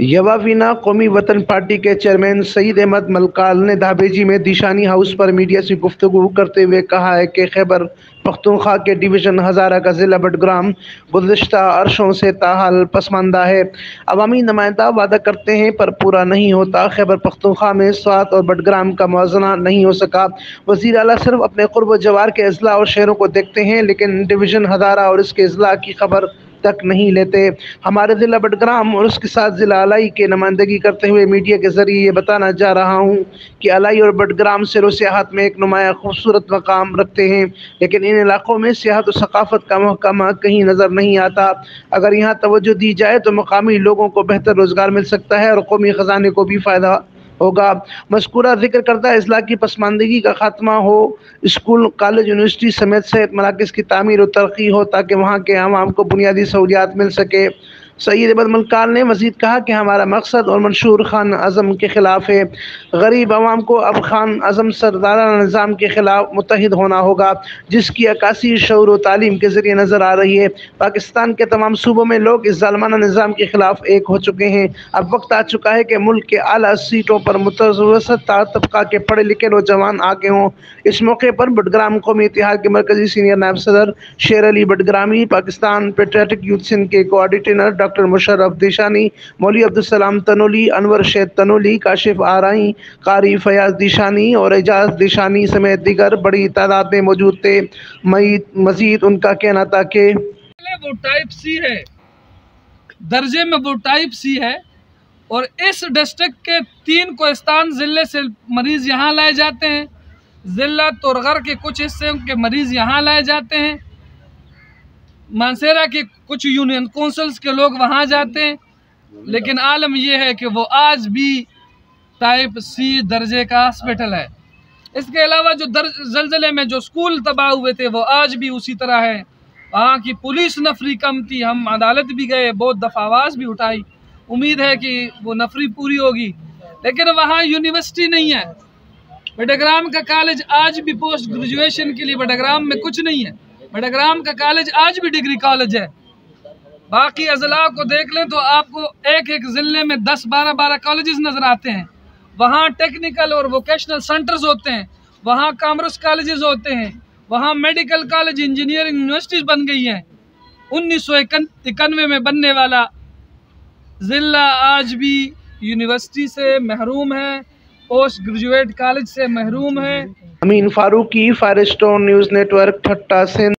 यवावीना कौमी वतन पार्टी के चेयरमैन सईद अहमद मलकाल ने दाबेजी में दिशानी हाउस पर मीडिया से गुफ्तगू करते हुए कहा है कि खैबर पख्तूनख्वा के डिवीज़न हज़ारा का ज़िला बडग्राम गुज़िश्ता अरसों से ताहाल पसमानदा है। अवामी नुमाइंदा वादा करते हैं पर पूरा नहीं होता। खैबर पख्तूनख्वा में स्वात और बडग्राम का मौज़ना नहीं हो सका। वज़ीर आला सिर्फ अपने क़ुर्ब जवार के अज़ला और शहरों को देखते हैं, लेकिन डिवीज़न हज़ारा और इसके अज़ला की खबर तक नहीं लेते। हमारे ज़िला बडग्राम और उसके साथ ज़िला अलाई के नुमाइंदगी करते हुए मीडिया के ज़रिए ये बताना चाह रहा हूँ कि अलाई और बडग्राम सैर सियाहत में एक नुमाया खूबसूरत मकाम रखते हैं, लेकिन इन इलाक़ों में सियाहत और सकाफ़त का महकमा कहीं नज़र नहीं आता। अगर यहाँ तवज्जो दी जाए तो मकामी लोगों को बेहतर रोज़गार मिल सकता है और कौमी ख़जाने को भी फ़ायदा होगा। मज़कूरा ज़िक्र करदा अज़ला की पसमानदगी का खात्मा हो, स्कूल, कॉलेज, यूनिवर्सिटी समेत सेहत मराकज़ की तामीर और तरक्की हो ताकि वहाँ के आवाम को बुनियादी सहूलियात मिल सके। सईद अहमद मलकाल ने मज़ीद कहा कि हमारा मकसद और मंशूर खान आज़म के ख़िलाफ़ है। गरीब आवाम को अब खान आज़म सरदाराना निज़ाम के ख़िलाफ़ मुत्तहिद होना होगा, जिसकी अक्कासी शऊर व तालीम के ज़रिए नज़र आ रही है। पाकिस्तान के तमाम सूबों में लोग इस ज़ालिमाना निज़ाम के ख़िलाफ़ एक हो चुके हैं। अब वक्त आ चुका है कि मुल्क के आला सीटों पर मुतवस्सित तबका के पढ़े लिखे नौजवान आगे हों। इस मौके पर बडग्राम कौमी इत्तेहाद के मरकज़ी सीनियर नायब सदर शेर अली बडग्रामी, पाकिस्तान पेट्रियाटिक यूथ सिंध के कोऑर्डिनेटर डॉक्टर मुशर्रफ दिशानी, मौलवी अब्दुलसलाम तनोली, अनवर शेख तनोली, काशिफ आराई, कारी फयाज दिशानी और एजाज दिशानी समेत दीगर बड़ी तादाद में मौजूद थे। मजीद उनका कहना था कि वो टाइप सी है, दर्जे में वो टाइप सी है और इस डिस्ट्रिक्ट के 3 कोहिस्तान ज़िले से मरीज़ यहाँ लाए जाते हैं। ज़िला तुरगर के कुछ हिस्से के मरीज़ यहाँ लाए जाते हैं। मानसेरा के कुछ यूनियन काउंसिल्स के लोग वहाँ जाते हैं, लेकिन आलम यह है कि वो आज भी टाइप सी दर्जे का हॉस्पिटल है। इसके अलावा जो ज़लज़ले में जो स्कूल तबाह हुए थे वो आज भी उसी तरह है। वहाँ की पुलिस नफरी कम थी, हम अदालत भी गए, बहुत दफ़ा आवाज़ भी उठाई। उम्मीद है कि वो नफरी पूरी होगी, लेकिन वहाँ यूनिवर्सिटी नहीं है। बडग्राम का कॉलेज आज भी पोस्ट ग्रेजुएशन के लिए बडग्राम में कुछ नहीं है। बडग्राम का कॉलेज आज भी डिग्री कॉलेज है। बाकी अजला को देख लें तो आपको एक एक ज़िले में 10-12 कॉलेजेस नज़र आते हैं। वहाँ टेक्निकल और वोकेशनल सेंटर्स होते हैं, वहाँ कॉमर्स कॉलेजेस होते हैं, वहाँ मेडिकल कॉलेज, इंजीनियरिंग यूनिवर्सिटीज़ बन गई हैं। 1991 में बनने वाला ज़िला आज भी यूनिवर्सिटी से महरूम है, पोस्ट ग्रेजुएट कॉलेज से महरूम है। Amin Farooqui, fire stone news network, Thatta Sindh.